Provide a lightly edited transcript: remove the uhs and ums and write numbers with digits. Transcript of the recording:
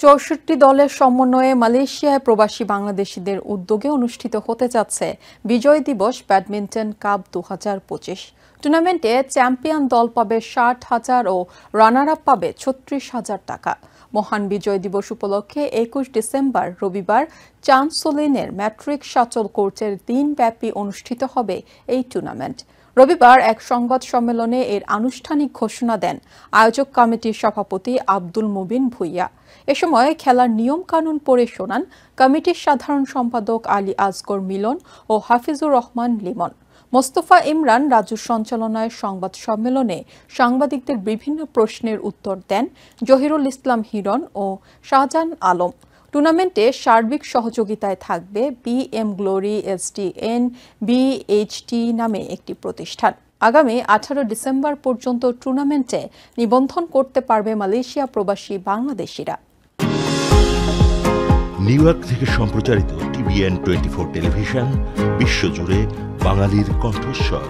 ৬৪ দলের সমন্বয়ে মালয়েশিয়ায় প্রবাসী বাংলাদেশিদের উদ্যোগে অনুষ্ঠিত হতে যাচ্ছে বিজয় দিবস ব্যাডমিন্টন কাপ ২০২৫। টুর্নামেন্টে চ্যাম্পিয়ন দল পাবে ৬০,০০০ ও রানার আপ পাবে ৩৬,০০০ টাকা। মহান বিজয় দিবস উপলক্ষে ২১ ডিসেম্বর রবিবার চানসোলিনের ম্যাট্রিক শাটল কোর্টের দিনব্যাপী অনুষ্ঠিত হবে এই টুর্নামেন্ট। রবিবার এক সংবাদ সম্মেলনে এর আনুষ্ঠানিক ঘোষণা দেন আয়োজক কমিটির সভাপতি আব্দুল মুবিন ভুইয়া। এ সময় খেলার নিয়ম কানুন পড়ে শোনান কমিটির সাধারণ সম্পাদক আলী আসগর মিলন ও হাফিজুর রহমান লিমন। মোস্তফা ইমরান রাজুর সঞ্চালনায় সংবাদ সম্মেলনে সাংবাদিকদের বিভিন্ন প্রশ্নের উত্তর দেন জহিরুল ইসলাম হিরণ ও শাহজাহান আলম। টুর্নামেন্টে সার্বিক সহযোগিতায় থাকবে বিএম গ্লোরি এসডিএন বিএইচটি নামে একটি প্রতিষ্ঠান। আগামী ১৮ ডিসেম্বর পর্যন্ত টুর্নামেন্টে নিবন্ধন করতে পারবে মালয়েশিয়া প্রবাসী বাংলাদেশিরা। নিউ ইয়র্ক থেকে সম্প্রচারিত TVN 24 টেলিভিশন বিশ্বজুড়ে বাঙালির কণ্ঠস্বর।